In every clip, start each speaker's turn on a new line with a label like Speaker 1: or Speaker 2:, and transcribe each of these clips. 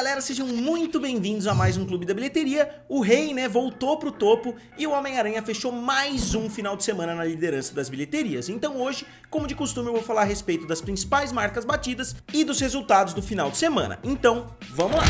Speaker 1: galera, sejam muito bem-vindos a mais um Clube da Bilheteria. O Rei, né, voltou pro topo e o Homem-Aranha fechou mais um final de semana na liderança das bilheterias. Então hoje, como de costume, eu vou falar a respeito das principais marcas batidas e dos resultados do final de semana. Então, vamos lá!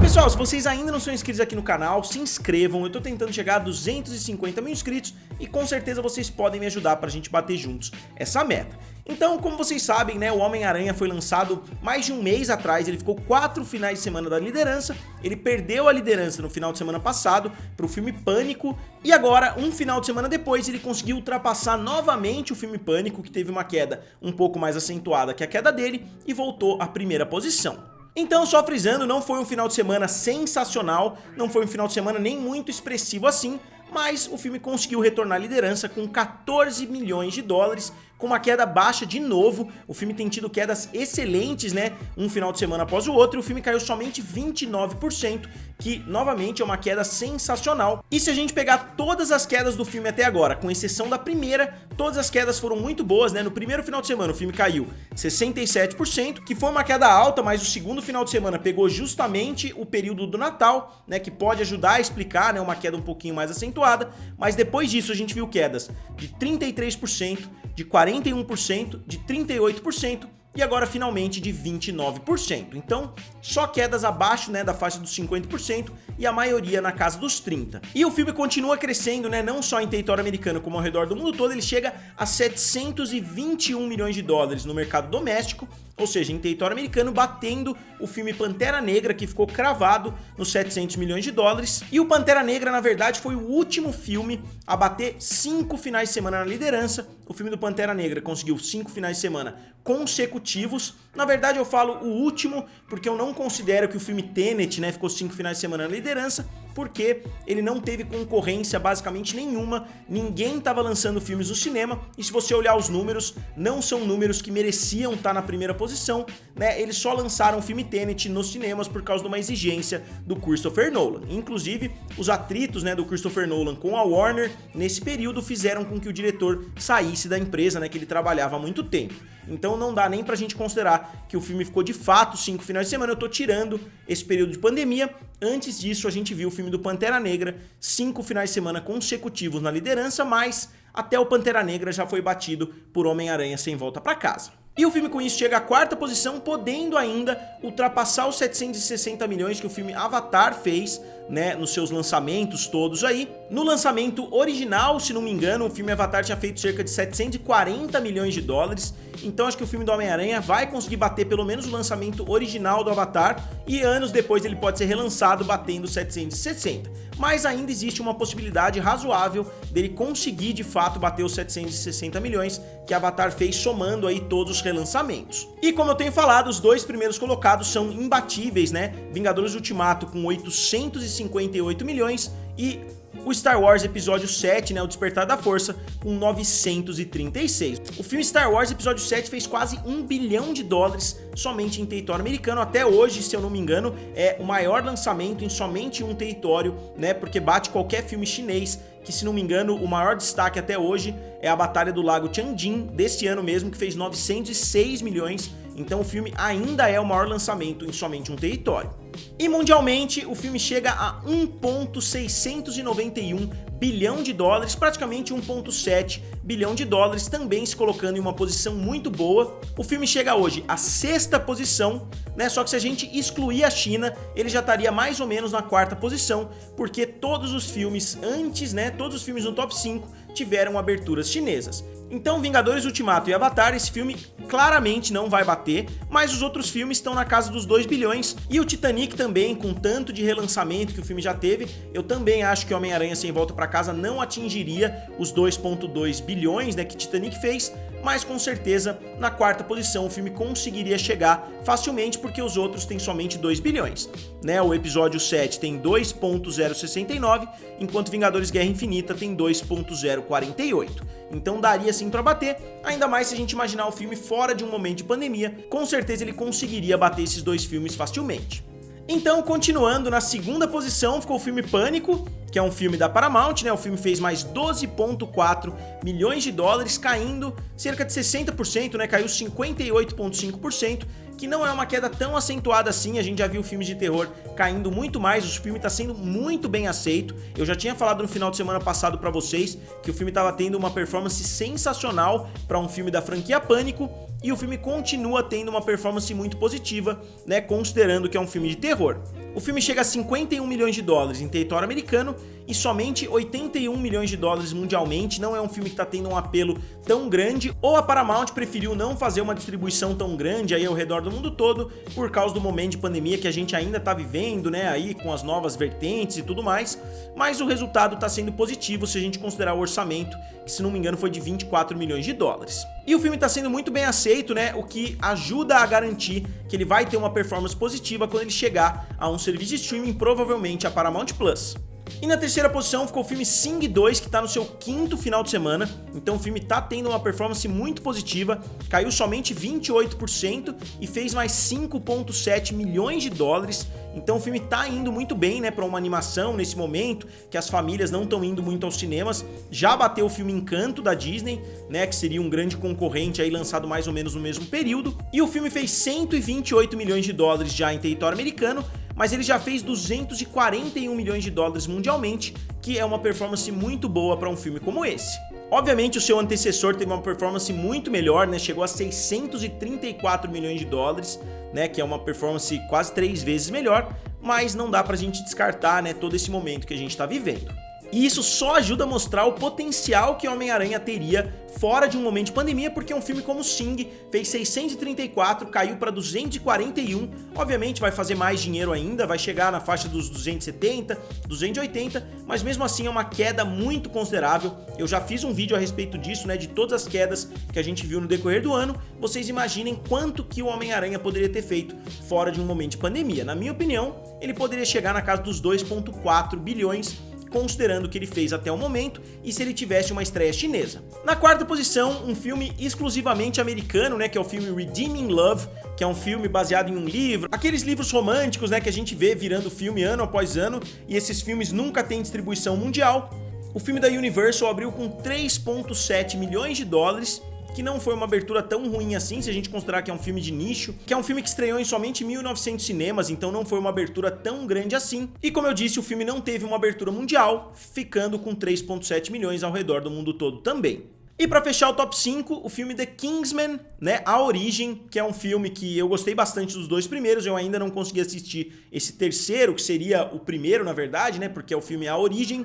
Speaker 1: Pessoal, se vocês ainda não são inscritos aqui no canal, se inscrevam. Eu tô tentando chegar a 250 mil inscritos e com certeza vocês podem me ajudar pra gente bater juntos essa meta. Então, como vocês sabem, né, o Homem-Aranha foi lançado mais de um mês atrás, ele ficou 4 finais de semana da liderança, ele perdeu a liderança no final de semana passado pro filme Pânico e agora, um final de semana depois, ele conseguiu ultrapassar novamente o filme Pânico, que teve uma queda um pouco mais acentuada que a queda dele, e voltou à primeira posição. Então, só frisando, não foi um final de semana sensacional, não foi um final de semana nem muito expressivo assim, mas o filme conseguiu retornar à liderança com 14 milhões de dólares, com uma queda baixa de novo. O filme tem tido quedas excelentes, né, um final de semana após o outro, e o filme caiu somente 29%, que novamente é uma queda sensacional. E se a gente pegar todas as quedas do filme até agora, com exceção da primeira, todas as quedas foram muito boas, né? No primeiro final de semana o filme caiu 67%, que foi uma queda alta, mas o segundo final de semana pegou justamente o período do Natal, né, que pode ajudar a explicar, né, uma queda um pouquinho mais acentuada, mas depois disso a gente viu quedas de 33%, de 41%, de 38%, e agora finalmente de 29%. Então, só quedas abaixo, né, da faixa dos 50% e a maioria na casa dos 30%. E o filme continua crescendo, né, não só em território americano como ao redor do mundo todo, ele chega a 721 milhões de dólares no mercado doméstico, ou seja, em território americano, batendo o filme Pantera Negra, que ficou cravado nos 700 milhões de dólares. E o Pantera Negra, na verdade, foi o último filme a bater 5 finais de semana na liderança. O filme do Pantera Negra conseguiu 5 finais de semana consecutivos. Na verdade, eu falo o último porque eu não considero que o filme Tenet, né, ficou 5 finais de semana na liderança, porque ele não teve concorrência basicamente nenhuma, ninguém estava lançando filmes no cinema, e se você olhar os números, não são números que mereciam estar na primeira posição, né? Eles só lançaram o filme Tenet nos cinemas por causa de uma exigência do Christopher Nolan. Inclusive, os atritos, né, do Christopher Nolan com a Warner nesse período fizeram com que o diretor saísse da empresa, né, que ele trabalhava há muito tempo. Então não dá nem pra gente considerar que o filme ficou de fato 5 finais de semana, eu tô tirando esse período de pandemia. Antes disso, a gente viu o filme do Pantera Negra, 5 finais de semana consecutivos na liderança, mas até o Pantera Negra já foi batido por Homem-Aranha Sem Volta Pra Casa. E o filme com isso chega à 4ª posição, podendo ainda ultrapassar os 760 milhões que o filme Avatar fez, né, nos seus lançamentos todos aí. No lançamento original, se não me engano, o filme Avatar tinha feito cerca de 740 milhões de dólares, então acho que o filme do Homem-Aranha vai conseguir bater pelo menos o lançamento original do Avatar, e anos depois ele pode ser relançado batendo 760. Mas ainda existe uma possibilidade razoável dele conseguir de fato bater os 760 milhões que Avatar fez, somando aí todos os relançamentos. E como eu tenho falado, os dois primeiros colocados são imbatíveis, né? Vingadores Ultimato com 858 milhões e o Star Wars Episódio 7, né, o Despertar da Força, com 936. O filme Star Wars Episódio 7 fez quase 1 bilhão de dólares somente em território americano. Até hoje, se eu não me engano, é o maior lançamento em somente um território, né, porque bate qualquer filme chinês, que se não me engano, o maior destaque até hoje é a Batalha do Lago Tianjin, deste ano mesmo, que fez 906 milhões. Então o filme ainda é o maior lançamento em somente um território. E mundialmente, o filme chega a 1,691 bilhão de dólares, praticamente 1,7 bilhão de dólares, também se colocando em uma posição muito boa. O filme chega hoje à 6ª posição, né? Só que se a gente excluir a China, ele já estaria mais ou menos na 4ª posição, porque todos os filmes antes, né, todos os filmes no top 5 tiveram aberturas chinesas. Então, Vingadores Ultimato e Avatar, esse filme claramente não vai bater, mas os outros filmes estão na casa dos 2 bilhões, e o Titanic também, com tanto de relançamento que o filme já teve, eu também acho que Homem-Aranha Sem Volta Pra Casa não atingiria os 2,2 bilhões, né, que Titanic fez, mas com certeza na 4ª posição o filme conseguiria chegar facilmente, porque os outros têm somente 2 bilhões, né? O episódio 7 tem 2,069, enquanto Vingadores Guerra Infinita tem 2,048. Então daria sim pra bater, ainda mais se a gente imaginar o filme fora de um momento de pandemia, com certeza ele conseguiria bater esses dois filmes facilmente. Então, continuando, na 2ª posição ficou o filme Pânico, que é um filme da Paramount, né? O filme fez mais 12,4 milhões de dólares, caindo cerca de 60%, né? Caiu 58,5%, que não é uma queda tão acentuada assim. A gente já viu filmes de terror caindo muito mais, o filme tá sendo muito bem aceito. Eu já tinha falado no final de semana passado pra vocês que o filme tava tendo uma performance sensacional pra um filme da franquia Pânico, e o filme continua tendo uma performance muito positiva, né, considerando que é um filme de terror. O filme chega a 51 milhões de dólares em território americano e somente 81 milhões de dólares mundialmente. Não é um filme que tá tendo um apelo tão grande, ou a Paramount preferiu não fazer uma distribuição tão grande aí ao redor do mundo todo por causa do momento de pandemia que a gente ainda tá vivendo, né, aí com as novas vertentes e tudo mais, mas o resultado tá sendo positivo se a gente considerar o orçamento, que se não me engano foi de 24 milhões de dólares. E o filme tá sendo muito bem aceito, né, o que ajuda a garantir que ele vai ter uma performance positiva quando ele chegar a um serviço de streaming, provavelmente a Paramount Plus. E na terceira posição ficou o filme Sing 2, que tá no seu 5º final de semana, então o filme tá tendo uma performance muito positiva, caiu somente 28% e fez mais 5,7 milhões de dólares, então o filme tá indo muito bem, né, pra uma animação nesse momento, que as famílias não estão indo muito aos cinemas. Já bateu o filme Encanto da Disney, né, que seria um grande concorrente aí, lançado mais ou menos no mesmo período, e o filme fez 128 milhões de dólares já em território americano, mas ele já fez 241 milhões de dólares mundialmente, que é uma performance muito boa para um filme como esse. Obviamente o seu antecessor teve uma performance muito melhor, né? Chegou a 634 milhões de dólares, né? Que é uma performance quase 3 vezes melhor, mas não dá pra gente descartar, né, todo esse momento que a gente tá vivendo. E isso só ajuda a mostrar o potencial que Homem-Aranha teria fora de um momento de pandemia, porque um filme como Sing fez 634, caiu para 241, obviamente vai fazer mais dinheiro ainda, vai chegar na faixa dos 270, 280, mas mesmo assim é uma queda muito considerável. Eu já fiz um vídeo a respeito disso, né, de todas as quedas que a gente viu no decorrer do ano. Vocês imaginem quanto que o Homem-Aranha poderia ter feito fora de um momento de pandemia. Na minha opinião, ele poderia chegar na casa dos 2,4 bilhões, considerando o que ele fez até o momento e se ele tivesse uma estreia chinesa. Na quarta posição, um filme exclusivamente americano, né, que é o filme Redeeming Love, que é um filme baseado em um livro, aqueles livros românticos, né, que a gente vê virando filme ano após ano, e esses filmes nunca têm distribuição mundial. O filme da Universal abriu com 3,7 milhões de dólares, que não foi uma abertura tão ruim assim, se a gente considerar que é um filme de nicho, que é um filme que estreou em somente 1.900 cinemas, então não foi uma abertura tão grande assim. E como eu disse, o filme não teve uma abertura mundial, ficando com 3,7 milhões ao redor do mundo todo também. E pra fechar o top 5, o filme The Kingsman, né, A Origem, que é um filme que eu gostei bastante dos 2 primeiros, eu ainda não consegui assistir esse terceiro, que seria o primeiro na verdade, né, porque é o filme A Origem.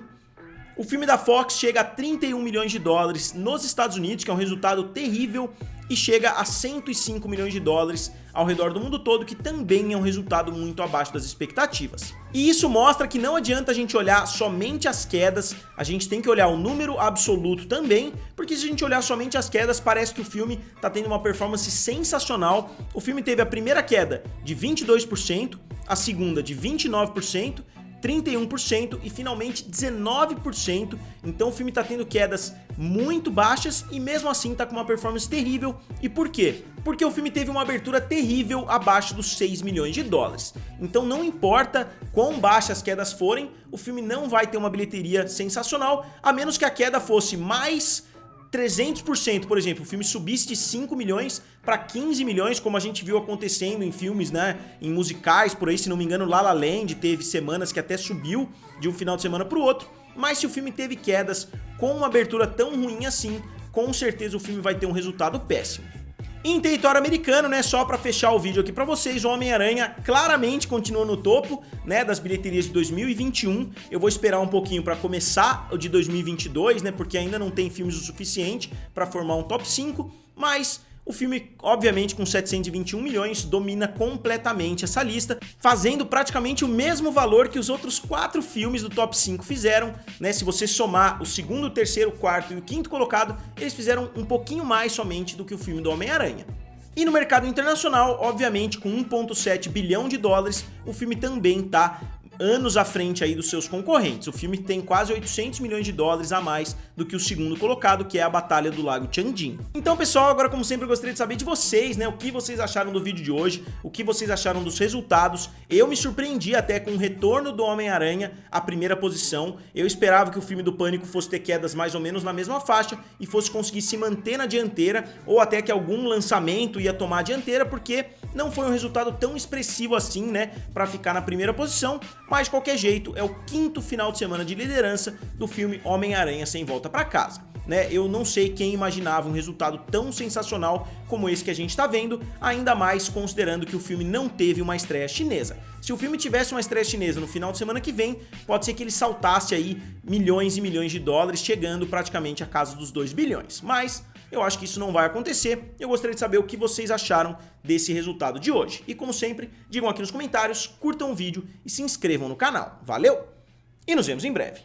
Speaker 1: O filme da Fox chega a 31 milhões de dólares nos Estados Unidos, que é um resultado terrível, e chega a 105 milhões de dólares ao redor do mundo todo, que também é um resultado muito abaixo das expectativas. E isso mostra que não adianta a gente olhar somente as quedas, a gente tem que olhar o número absoluto também, porque se a gente olhar somente as quedas, parece que o filme tá tendo uma performance sensacional. O filme teve a primeira queda de 22%, a segunda de 29%, 31% e finalmente 19%, então o filme tá tendo quedas muito baixas e mesmo assim tá com uma performance terrível. E por quê? Porque o filme teve uma abertura terrível abaixo dos 6 milhões de dólares. Então não importa quão baixas as quedas forem, o filme não vai ter uma bilheteria sensacional, a menos que a queda fosse mais 300%, por exemplo, o filme subisse de 5 milhões para 15 milhões, como a gente viu acontecendo em filmes, né, em musicais, por aí, se não me engano, La La Land teve semanas que até subiu de um final de semana para o outro, mas se o filme teve quedas com uma abertura tão ruim assim, com certeza o filme vai ter um resultado péssimo. Em território americano, né, só pra fechar o vídeo aqui pra vocês, o Homem-Aranha claramente continua no topo, né, das bilheterias de 2021. Eu vou esperar um pouquinho pra começar o de 2022, né, porque ainda não tem filmes o suficiente pra formar um top 5, mas o filme, obviamente, com 721 milhões, domina completamente essa lista, fazendo praticamente o mesmo valor que os outros 4 filmes do top 5 fizeram, né? Se você somar o segundo, o terceiro, o quarto e o quinto colocado, eles fizeram um pouquinho mais somente do que o filme do Homem-Aranha. E no mercado internacional, obviamente, com 1,7 bilhão de dólares, o filme também tá anos à frente aí dos seus concorrentes. O filme tem quase 800 milhões de dólares a mais do que o segundo colocado, que é a Batalha do Lago Changjin. Então, pessoal, agora como sempre eu gostaria de saber de vocês, né, o que vocês acharam do vídeo de hoje, o que vocês acharam dos resultados. Eu me surpreendi até com o retorno do Homem-Aranha à primeira posição. Eu esperava que o filme do Pânico fosse ter quedas mais ou menos na mesma faixa e fosse conseguir se manter na dianteira, ou até que algum lançamento ia tomar a dianteira, porque não foi um resultado tão expressivo assim, né, pra ficar na primeira posição, mas de qualquer jeito é o quinto final de semana de liderança do filme Homem-Aranha Sem Volta Pra Casa. Né, eu não sei quem imaginava um resultado tão sensacional como esse que a gente tá vendo, ainda mais considerando que o filme não teve uma estreia chinesa. Se o filme tivesse uma estreia chinesa no final de semana que vem, pode ser que ele saltasse aí milhões e milhões de dólares, chegando praticamente à casa dos 2 bilhões. Mas eu acho que isso não vai acontecer. Eu gostaria de saber o que vocês acharam desse resultado de hoje. E como sempre, digam aqui nos comentários, curtam o vídeo e se inscrevam no canal. Valeu! E nos vemos em breve.